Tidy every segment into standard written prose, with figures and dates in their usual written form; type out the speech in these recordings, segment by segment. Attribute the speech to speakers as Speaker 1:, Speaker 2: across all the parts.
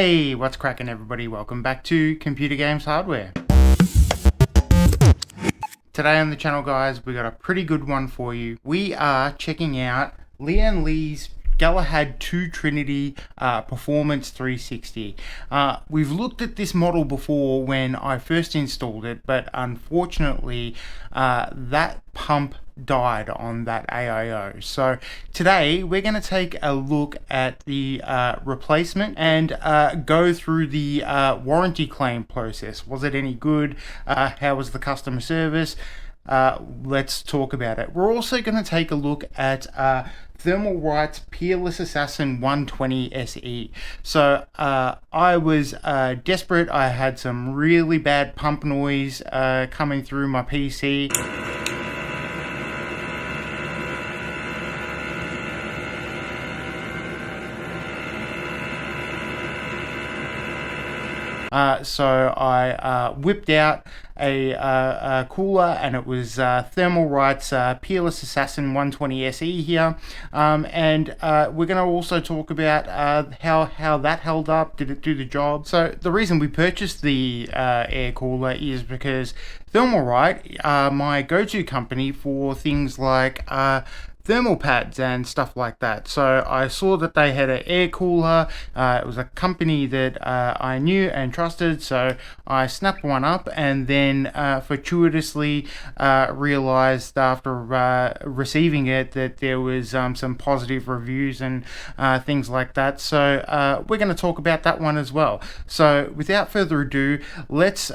Speaker 1: Hey, what's cracking everybody? Welcome back to Computer Games Hardware. Today on the channel, guys, we got a pretty good one for you. We are checking out LIAN-Li's Galahad II Trinity Performance 360. We've looked at this model before when I first installed it, but unfortunately that pump died on that AIO. So today we're going to take a look at the replacement and go through the warranty claim process. Was it any good? How was the customer service? Let's talk about it. We're also going to take a look at Thermalright's Peerless Assassin 120 SE. So I was desperate. I had some really bad pump noise coming through my PC. So I whipped out a cooler, and it was Thermalright's Peerless Assassin 120 SE here, and we're going to also talk about how that held up. Did it do the job? So the reason we purchased the air cooler is because Thermalright are my go-to company for things like thermal pads and stuff like that. So I saw that they had an air cooler. It was a company that I knew and trusted, so I snapped one up, and then fortuitously realized after receiving it that there was some positive reviews and things like that. So we're going to talk about that one as well. So without further ado, let's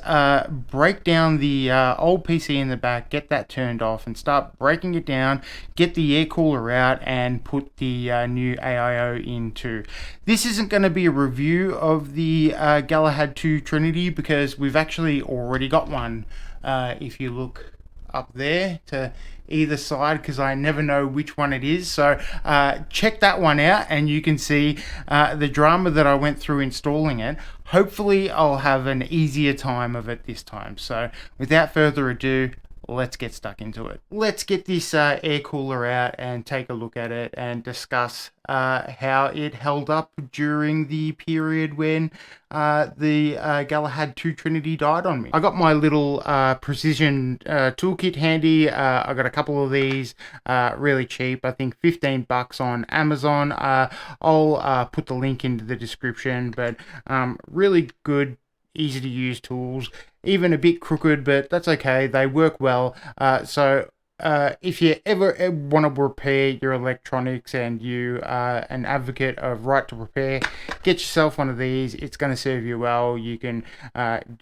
Speaker 1: break down the old PC in the back, get that turned off, and start breaking it down, get the air cooler out, and put the new AIO into. This isn't going to be a review of the Galahad II Trinity because we've actually already got one. If you look up there to either side, because I never know which one it is, so check that one out and you can see the drama that I went through installing it. Hopefully I'll have an easier time of it this time. So without further ado, let's get stuck into it. Let's get this air cooler out and take a look at it and discuss how it held up during the period when the Galahad II Trinity died on me. I got my little precision toolkit handy. I got a couple of these really cheap, I think $15 on Amazon. I'll put the link into the description, but really good, easy to use tools, even a bit crooked, but that's okay, they work well. So if you ever want to repair your electronics and you are an advocate of right to repair, get yourself one of these. It's going to serve you well. You can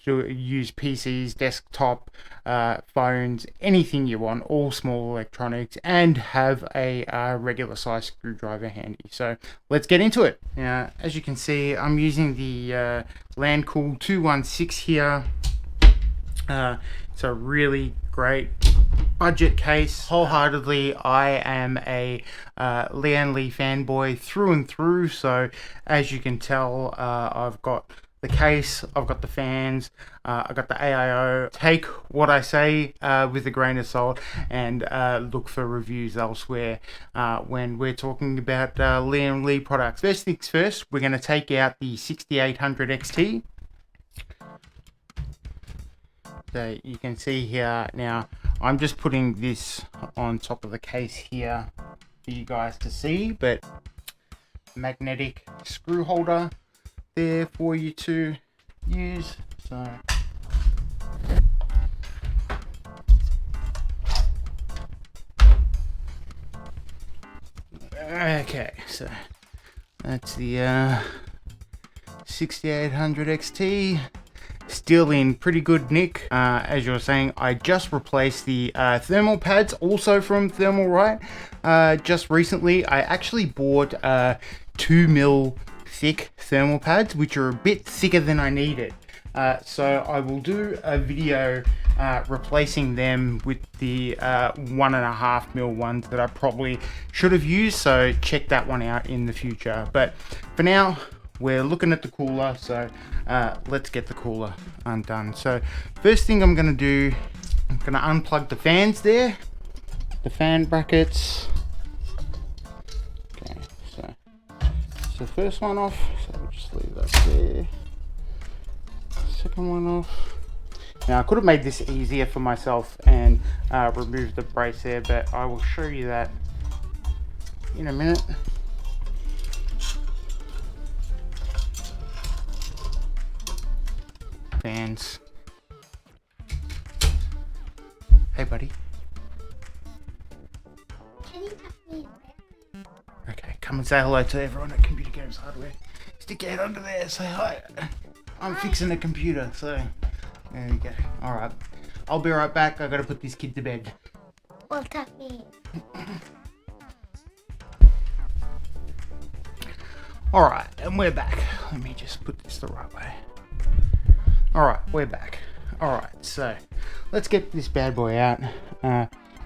Speaker 1: use PCs, desktop, phones, anything you want, all small electronics, and have a regular size screwdriver handy. So let's get into it. Now, as you can see, I'm using the LIAN-LI 216 here. It's a really great budget case. Wholeheartedly, I am a LIAN-LI fanboy through and through. So as you can tell, I've got the case, I've got the fans, I've got the AIO. Take what I say with a grain of salt, and look for reviews elsewhere when we're talking about LIAN-LI products. First things first, we're going to take out the 6800 XT. So you can see here now, I'm just putting this on top of the case here for you guys to see, but magnetic screw holder there for you to use. So okay, so that's the 6800 XT. Still in pretty good nick. As you were saying, I just replaced the thermal pads, also from Thermalright. Just recently, I actually bought 2mm thick thermal pads, which are a bit thicker than I needed. So I will do a video replacing them with the 1.5mm ones that I probably should have used. So check that one out in the future. But for now, we're looking at the cooler, so let's get the cooler undone. So first thing I'm going to do, I'm going to unplug the fans there, the fan brackets. Okay, so the first one off, so we'll just leave that there. Second one off. Now I could have made this easier for myself and removed the brace there, but I will show you that in a minute. Fans. Hey buddy. Okay, come and say hello to everyone at Computer Games Hardware. Stick your head under there, say hi. I'm fixing a computer, so there you go. Alright, I'll be right back. I gotta put this kid to bed.
Speaker 2: Well, Tuffy.
Speaker 1: Alright, and we're back. Let me just put this the right way. Alright, we're back. Alright, so let's get this bad boy out.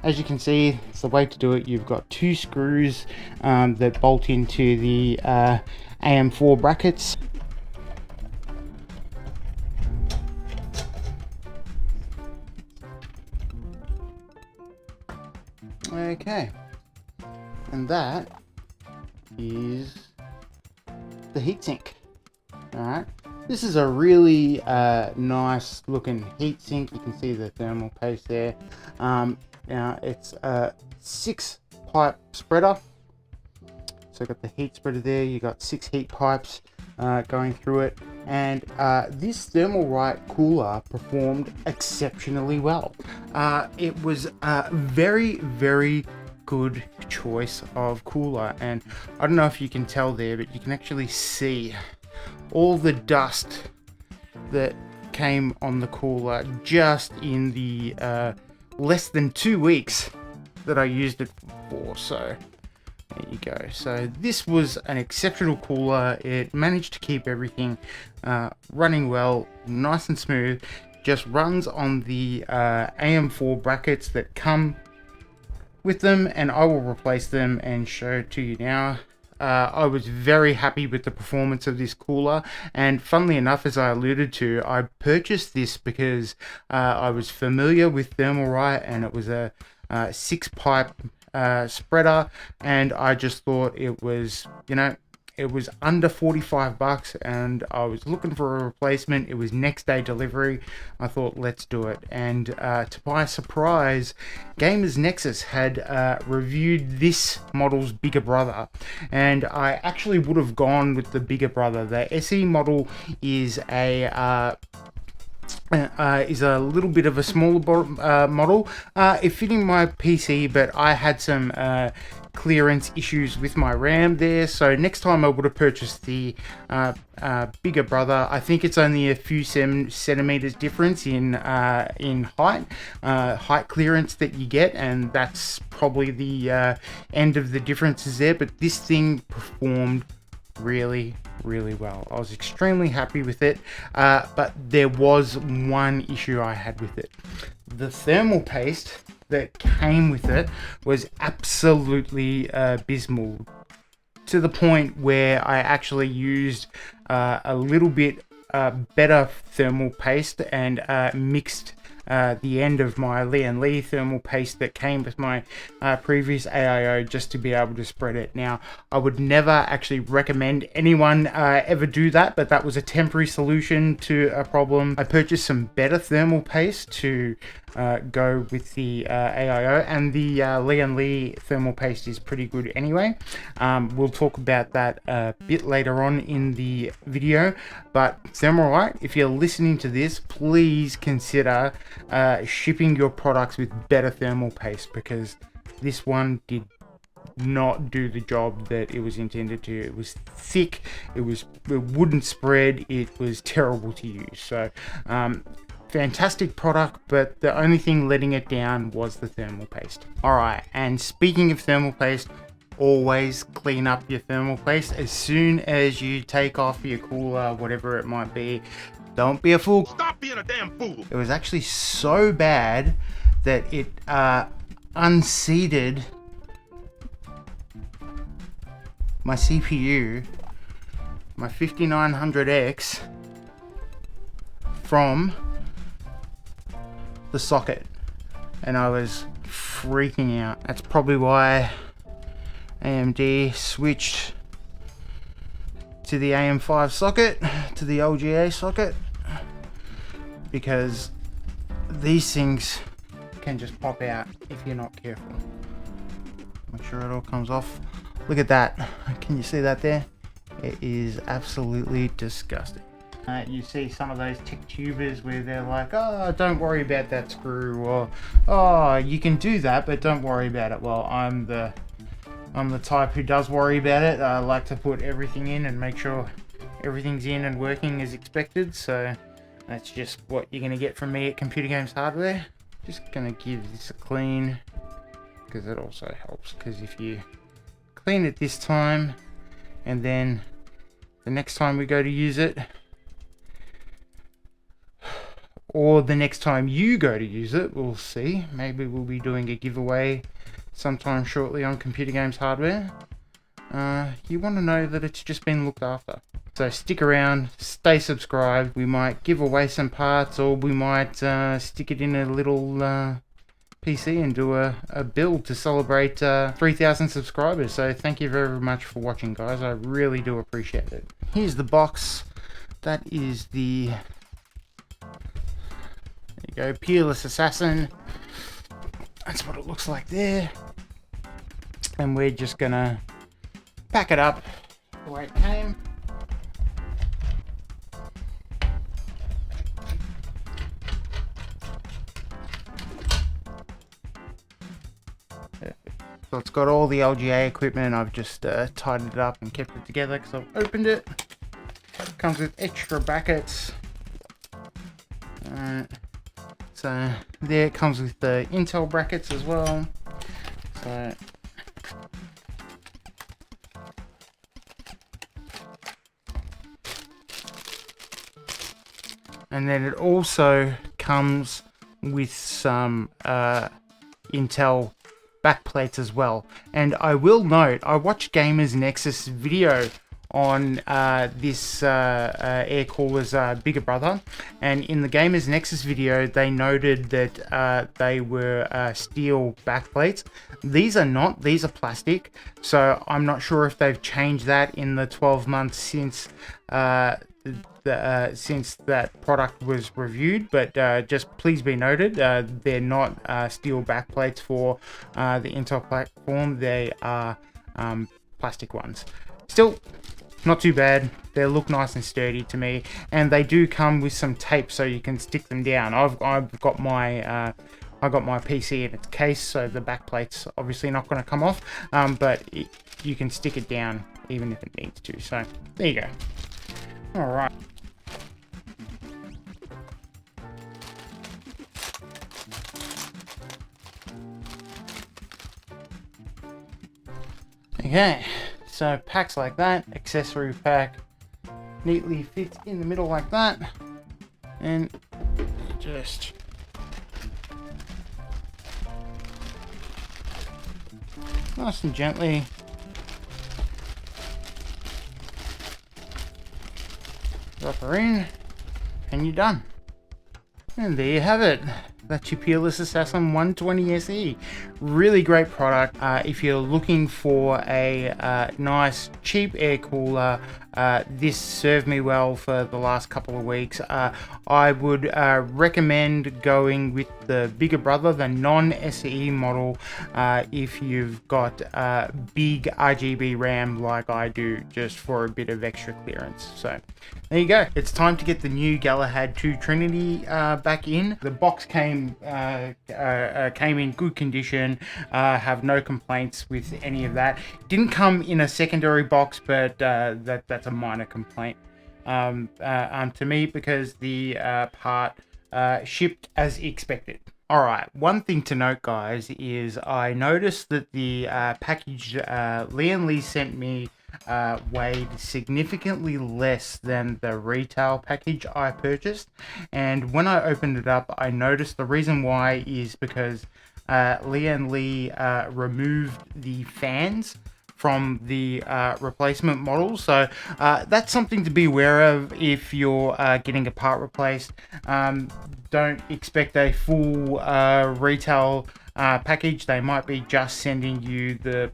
Speaker 1: As you can see, it's the way to do it. You've got two screws that bolt into the AM4 brackets. Okay, and that is the heatsink. Alright, this is a really nice looking heatsink. You can see the thermal paste there. Now it's a 6-pipe spreader. So got the heat spreader there. You got 6 heat pipes going through it, and this Thermalright cooler performed exceptionally well. It was a very good choice of cooler, and I don't know if you can tell there, but you can actually see all the dust that came on the cooler just in the less than 2 weeks that I used it for. So there you go. So this was an exceptional cooler. It managed to keep everything running well, nice and smooth. Just runs on the AM4 brackets that come with them, and I will replace them and show it to you now. I was very happy with the performance of this cooler, and funnily enough, as I alluded to, I purchased this because I was familiar with Thermalright, and it was a 6-pipe spreader, and I just thought it was, you know, it was under 45 bucks, and I was looking for a replacement. It was next day delivery. I thought, let's do it. And to my surprise, Gamers Nexus had reviewed this model's bigger brother, and I actually would have gone with the bigger brother. The SE model is a little bit of a smaller model. It fit in my PC, but I had some clearance issues with my RAM there, so next time I would have purchased the bigger brother. I think it's only a few centimeters difference in height clearance that you get, and that's probably the end of the differences there. But this thing performed really well. I was extremely happy with it, but there was one issue I had with it. The thermal paste that came with it was absolutely abysmal, to the point where I actually used a little bit better thermal paste and mixed the end of my LIAN-LI thermal paste that came with my previous AIO just to be able to spread it. Now, I would never actually recommend anyone ever do that, but that was a temporary solution to a problem. I purchased some better thermal paste to go with the AIO, and the LIAN-LI thermal paste is pretty good anyway. We'll talk about that a bit later on in the video, but Thermalright, if you're listening to this, please consider shipping your products with better thermal paste, because this one did not do the job that it was intended to. It was thick, it wouldn't spread, it was terrible to use. So fantastic product, but the only thing letting it down was the thermal paste. Alright, and speaking of thermal paste, always clean up your thermal paste as soon as you take off your cooler, whatever it might be. Don't be a fool.
Speaker 3: Stop being a damn fool.
Speaker 1: It was actually so bad that it unseated my CPU, my 5900X, from the socket, and I was freaking out. That's probably why AMD switched to the AM5 socket, to the LGA socket, because these things can just pop out if you're not careful. Make sure it all comes off. Look at that. Can you see that there? It is absolutely disgusting. You see some of those tech tubers where they're like, oh, don't worry about that screw, or oh, you can do that, but don't worry about it. Well, I'm the type who does worry about it. I like to put everything in and make sure everything's in and working as expected. So that's just what you're gonna get from me at Computer Games Hardware. Just gonna give this a clean, because it also helps, because if you clean it this time and then the next time we go to use it, or the next time you go to use it, we'll see. Maybe we'll be doing a giveaway sometime shortly on Computer Games Hardware. You want to know that it's just been looked after. So stick around, stay subscribed. We might give away some parts, or we might stick it in a little PC and do a build to celebrate 3,000 subscribers. So thank you very much for watching, guys. I really do appreciate it. Here's the box. That is the... There you go, Peerless Assassin. That's what it looks like there. And we're just gonna pack it up the way it came. So it's got all the LGA equipment. I've just tidied it up and kept it together because I've opened it. Comes with extra brackets. So there it comes with the Intel brackets as well. So and then it also comes with some Intel backplates as well. And I will note, I watched Gamers Nexus video on this air cooler's bigger brother, and in the Gamers Nexus video they noted that they were steel backplates. These are not, these are plastic, so I'm not sure if they've changed that in the 12 months since since that product was reviewed, but just please be noted, they're not steel backplates for the Intel platform. They are plastic ones. Still not too bad. They look nice and sturdy to me, and they do come with some tape so you can stick them down. I've got my I got my PC in its case, so the backplate's obviously not going to come off, but you can stick it down even if it needs to. So there you go. All right. Okay, so packs like that, accessory pack neatly fits in the middle like that, and just nice and gently drop her in, and you're done. And there you have it. That's your Peerless Assassin 120 SE. Really great product. If you're looking for a nice, cheap air cooler, this served me well for the last couple of weeks. I would recommend going with the bigger brother, the non-SE model, if you've got big RGB RAM like I do, just for a bit of extra clearance. So there you go. It's time to get the new Galahad II Trinity back in. The box came in good condition. Have no complaints with any of that. Didn't come in a secondary box, but that's a minor complaint to me, because the part shipped as expected. Alright, one thing to note, guys, is I noticed that the package LIAN-LI sent me weighed significantly less than the retail package I purchased, and when I opened it up I noticed the reason why is because LIAN-LI removed the fans from the replacement model. So that's something to be aware of if you're getting a part replaced. Don't expect a full retail package. They might be just sending you the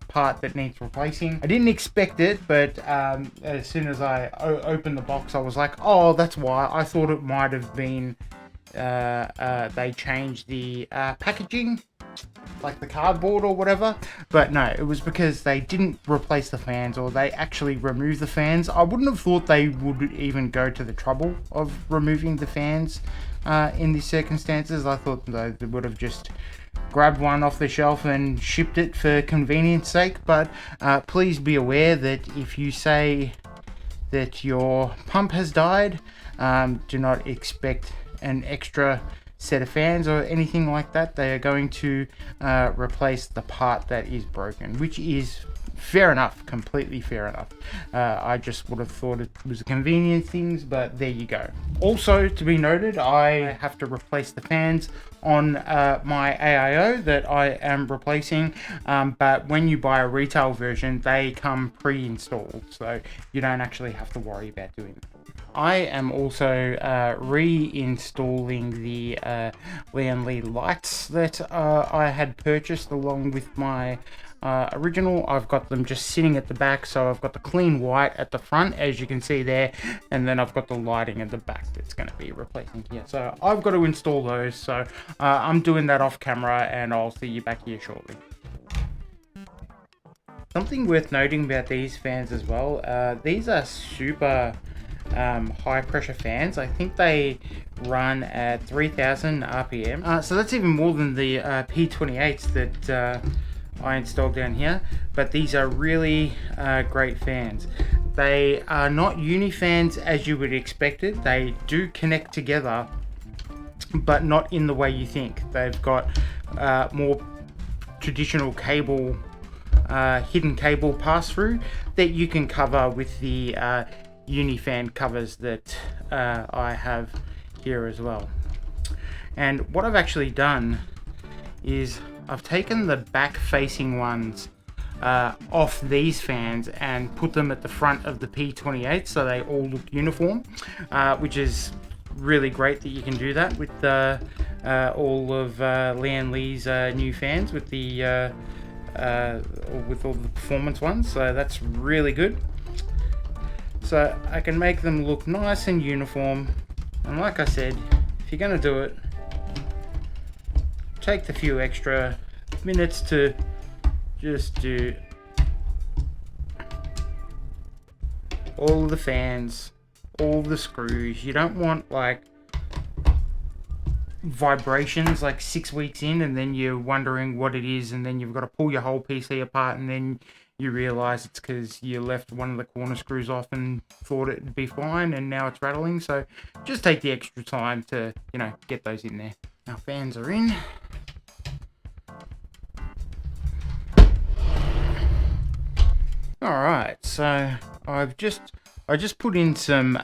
Speaker 1: part that needs replacing. I didn't expect it, but as soon as I opened the box, I was like, oh, that's why. I thought it might have been they changed the packaging, like the cardboard or whatever, but no, it was because they didn't replace the fans, or they actually removed the fans. I wouldn't have thought they would even go to the trouble of removing the fans in these circumstances. I thought they would have just grabbed one off the shelf and shipped it for convenience sake. But please be aware that if you say that your pump has died, do not expect an extra set of fans or anything like that. They are going to replace the part that is broken, which is fair enough, completely fair enough. I just would have thought it was a convenient thing, but there you go. Also to be noted, I have to replace the fans on my AIO that I am replacing, but when you buy a retail version, they come pre-installed, so you don't actually have to worry about doing that. I am also reinstalling the LIAN-LI lights that I had purchased along with my original. I've got them just sitting at the back, so I've got the clean white at the front, as you can see there, and then I've got the lighting at the back that's going to be replacing here. So I've got to install those, so I'm doing that off camera, and I'll see you back here shortly. Something worth noting about these fans as well, these are super high pressure fans. I think they run at 3000 RPM, so that's even more than the P28s that I installed down here, but these are really great fans. They are not uni fans as you would expect it. They do connect together, but not in the way you think. They've got more traditional cable, hidden cable pass through that you can cover with the Unifan covers that I have here as well. And what I've actually done is I've taken the back facing ones off these fans and put them at the front of the P28 so they all look uniform, which is really great that you can do that with all of LIAN-Li's new fans with the with all the performance ones, so that's really good. So I can make them look nice and uniform, and like I said, if you're going to do it, take the few extra minutes to just do all the fans, all the screws. You don't want like vibrations like 6 weeks in and then you're wondering what it is, and then you've got to pull your whole PC apart, and then you realize it's because you left one of the corner screws off and thought it'd be fine, and now it's rattling. So just take the extra time to, you know, get those in there. Our fans are in. Alright, so I just put in some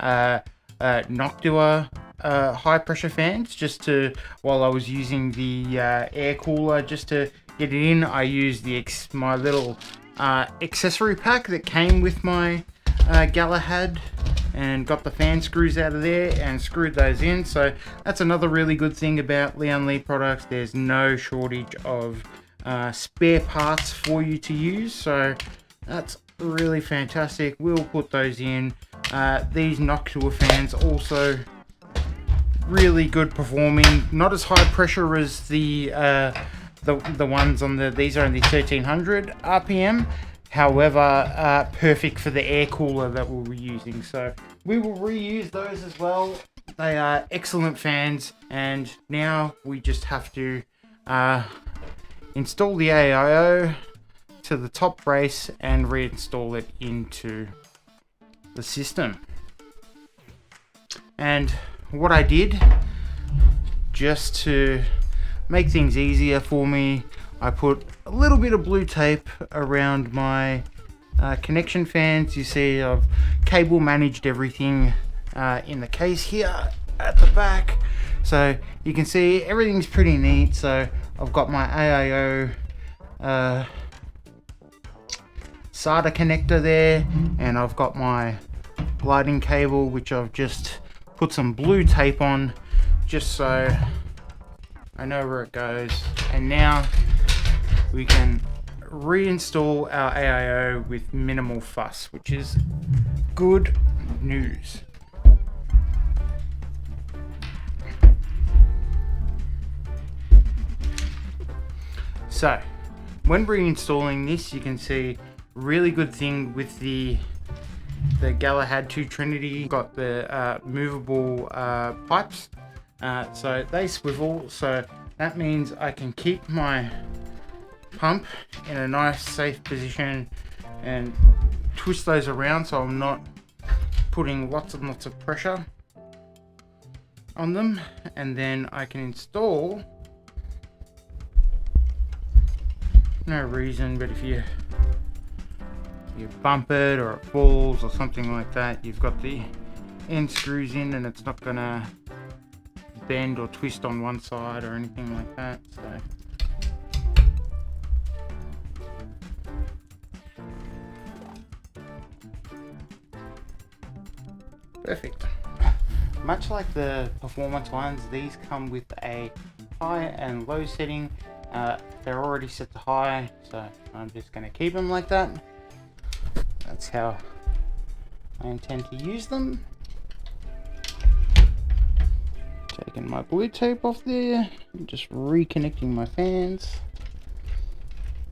Speaker 1: Noctua high pressure fans just to, while I was using the air cooler just to get it in. I used my little accessory pack that came with my Galahad and got the fan screws out of there and screwed those in. So that's another really good thing about LIAN-Li products. There's no shortage of spare parts for you to use, so that's really fantastic. We'll put those in. These Noctua fans also really good performing, not as high pressure as the ones on these are only 1300 RPM. However, perfect for the air cooler that we'll be using. So we will reuse those as well. They are excellent fans, and now we just have to install the AIO to the top brace and reinstall it into the system. And what I did, just to make things easier for me, I put a little bit of blue tape around my connection fans. You see I've cable managed everything in the case here at the back, so you can see everything's pretty neat. So I've got my AIO SATA connector there, and I've got my lighting cable, which I've just put some blue tape on just so I know where it goes. And now we can reinstall our AIO with minimal fuss, which is good news. So when reinstalling this, you can see really good thing with the Galahad II Trinity. Got the movable pipes, so they swivel, so that means I can keep my pump in a nice safe position and twist those around so I'm not putting lots and lots of pressure on them. And then I can install, no reason, but if you bump it or it falls or something like that, you've got the end screws in and it's not gonna bend or twist on one side or anything like that. So perfect. Much like the performance ones, these come with a high and low setting. They're already set to high, so I'm just going to keep them like that. That's how I intend to use them. Taking my blue tape off there, and just reconnecting my fans.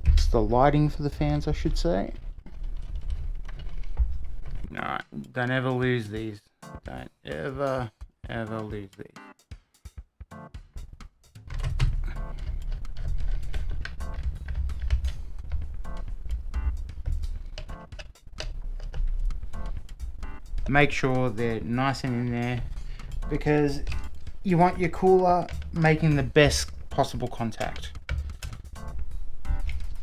Speaker 1: It's the lighting for the fans, I should say. No, don't ever lose these. Don't ever lose these. Make sure they're nice and in there, because you want your cooler making the best possible contact.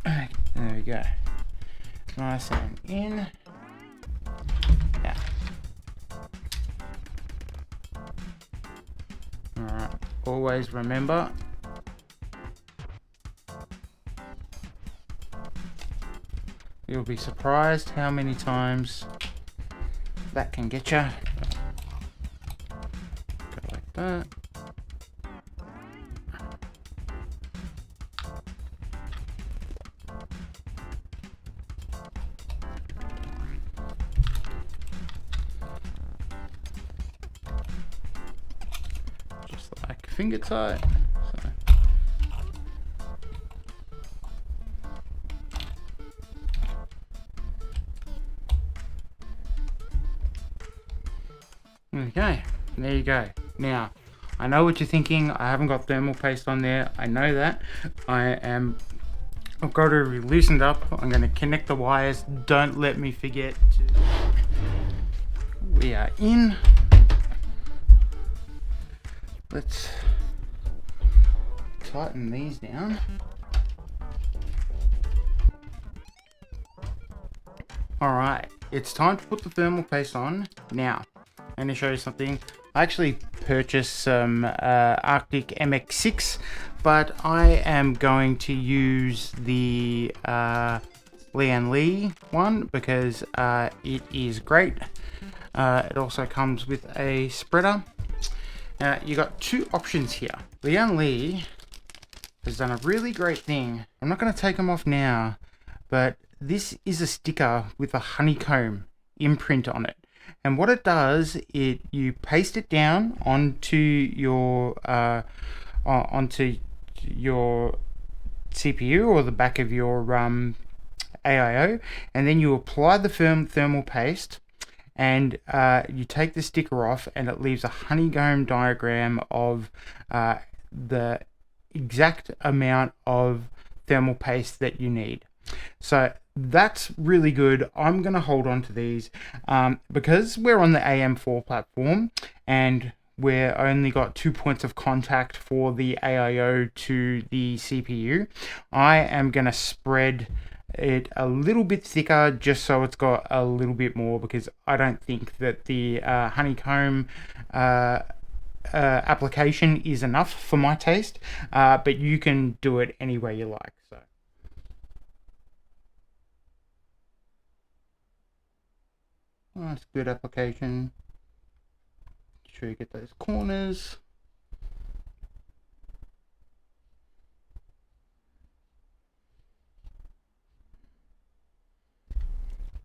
Speaker 1: There we go. Nice and in. Yeah. Alright, always remember, you'll be surprised how many times that can get you. Go like that. Just like finger tight. So. Okay, there you go. Now, I know what you're thinking. I haven't got thermal paste on there. I know that. I've got it loosened up. I'm going to connect the wires. Don't let me forget to. We are in. Let's tighten these down. Alright, it's time to put the thermal paste on. Now, I'm going to show you something. I actually purchased some Arctic MX6, but I am going to use the LIAN-LI one because it is great. It also comes with a spreader. You got two options here. LIAN-LI has done a really great thing. I'm not going to take them off now, but this is a sticker with a honeycomb imprint on it. And what it does, you paste it down onto your CPU or the back of your AIO, and then you apply the thermal paste, and you take the sticker off, and it leaves a honeycomb diagram of the exact amount of thermal paste that you need. So that's really good. I'm going to hold on to these because we're on the AM4 platform and we're only got 2 points of contact for the AIO to the CPU. I am going to spread it a little bit thicker just so it's got a little bit more, because I don't think that the honeycomb application is enough for my taste, but you can do it any way you like. So nice, good application. Make sure you get those corners.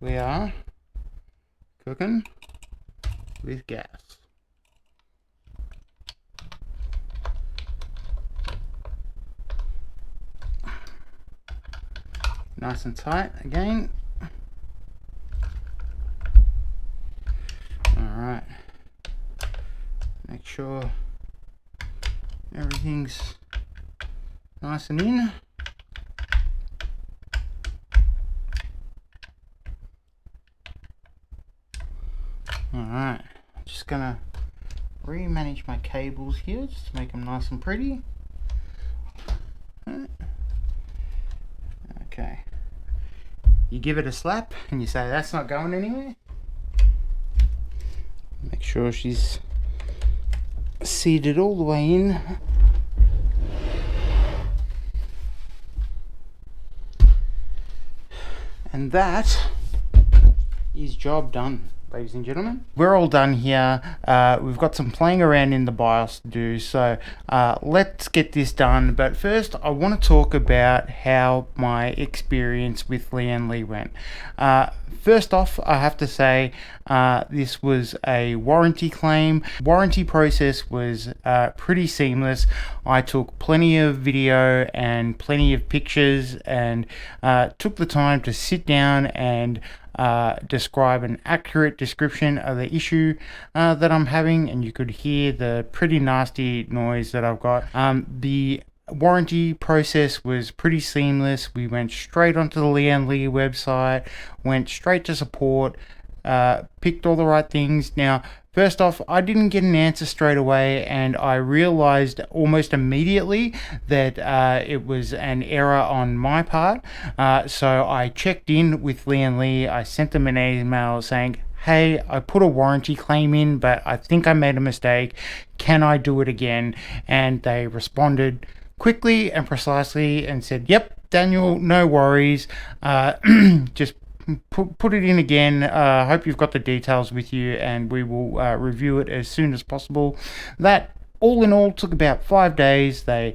Speaker 1: we are cooking with gas. Nice and tight again. Alright. Make sure everything's nice and in. Alright, just gonna remanage my cables here just to make them nice and pretty. Okay. You give it a slap and you say that's not going anywhere. Make sure she's seated all the way in. And that is job done, ladies and gentlemen. We're all done here. We've got some playing around in the BIOS to do, so let's get this done. But first, I want to talk about how my experience with LIAN-LI went. First off, I have to say this was a warranty claim. Warranty process was pretty seamless. I took plenty of video and plenty of pictures and took the time to sit down and describe an accurate description of the issue that I'm having, and you could hear the pretty nasty noise that I've got. The warranty process was pretty seamless. We went straight onto the LIAN-LI website, went straight to support, picked all the right things. Now, first off, I didn't get an answer straight away, and I realized almost immediately that it was an error on my part. So I checked in with LIAN-LI. I sent them an email saying, hey, I put a warranty claim in, but I think I made a mistake. Can I do it again? And they responded quickly and precisely and said, yep, Daniel, no worries. Just put it in again. Hope you've got the details with you, and we will review it as soon as possible. That all in all took about 5 days. They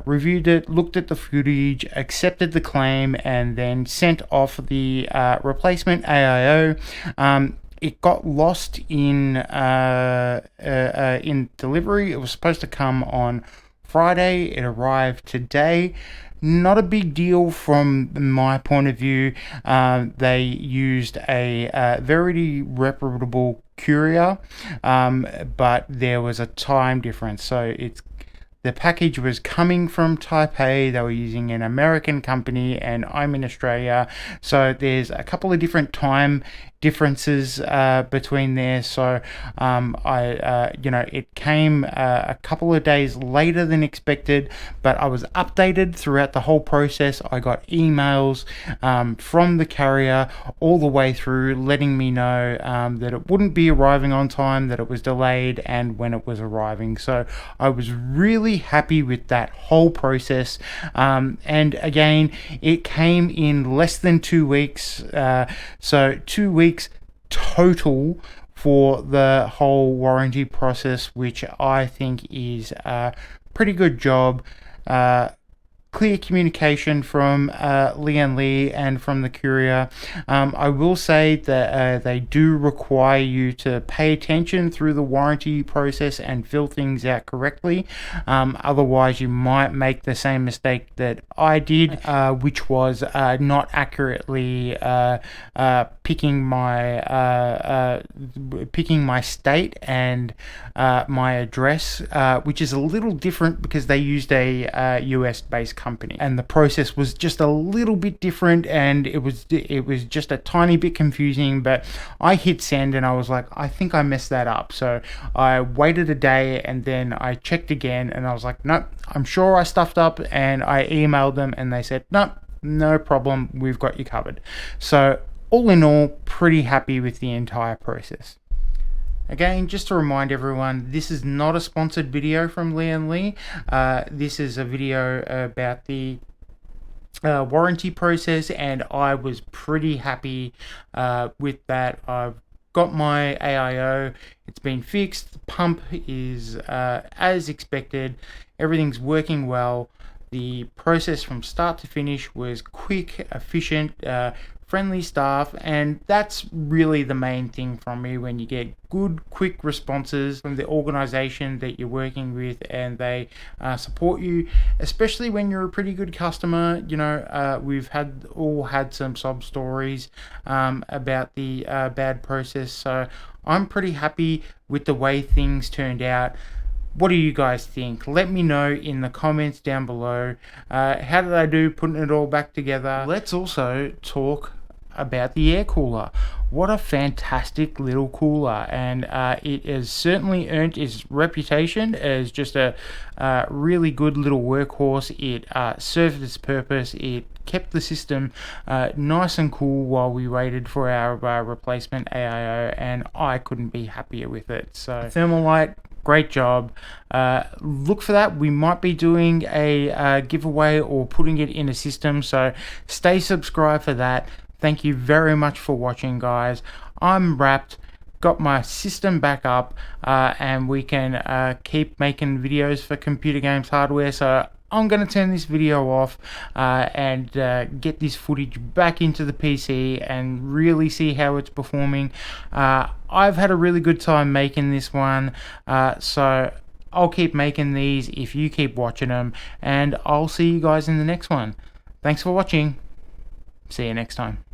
Speaker 1: reviewed it, looked at the footage, accepted the claim, and then sent off the replacement AIO. It got lost in delivery. It was supposed to come on Friday. It arrived today. Not a big deal from my point of view. They used a very reputable courier, but there was a time difference. So the package was coming from Taipei. They were using an American company, and I'm in Australia. So there's a couple of different time differences between there. So it came a couple of days later than expected, but I was updated throughout the whole process. I got emails from the carrier all the way through letting me know that it wouldn't be arriving on time, that it was delayed, and when it was arriving. So I was really happy with that whole process. And again, it came in less than 2 weeks. So 2 weeks total for the whole warranty process, which I think is a pretty good job. Clear communication from LIAN-LI and from the courier. I will say that they do require you to pay attention through the warranty process and fill things out correctly. Otherwise, you might make the same mistake that I did, which was not accurately picking my state and my address, which is a little different because they used a US-based company, and the process was just a little bit different, and it was just a tiny bit confusing. But I hit send and I was like, I think I messed that up. So I waited a day and then I checked again and I was like, nope, I'm sure I stuffed up, and I emailed them and they said, nope, no problem, we've got you covered. So all in all, pretty happy with the entire process. Again, just to remind everyone, this is not a sponsored video from LIAN-LI. This is a video about the warranty process, and I was pretty happy with that. I've got my AIO, it's been fixed, the pump is as expected, everything's working well. The process from start to finish was quick, efficient, friendly staff, and that's really the main thing from me. When you get good quick responses from the organization that you're working with, and they support you, especially when you're a pretty good customer. We've all had some sob stories about the bad process, so I'm pretty happy with the way things turned out. What do you guys think? Let me know in the comments down below. How did I do putting it all back together? Let's also talk about the air cooler. What a fantastic little cooler, and it has certainly earned its reputation as just a really good little workhorse. It served its purpose. It kept the system nice and cool while we waited for our replacement AIO, and I couldn't be happier with it. So Thermalright, great job. Look for that. We might be doing a giveaway or putting it in a system, so stay subscribed for that. Thank you very much for watching, guys. I'm wrapped, got my system back up, and we can keep making videos for Computer Games Hardware. So I'm going to turn this video off and get this footage back into the PC and really see how it's performing. I've had a really good time making this one, so I'll keep making these if you keep watching them, and I'll see you guys in the next one. Thanks for watching. See you next time.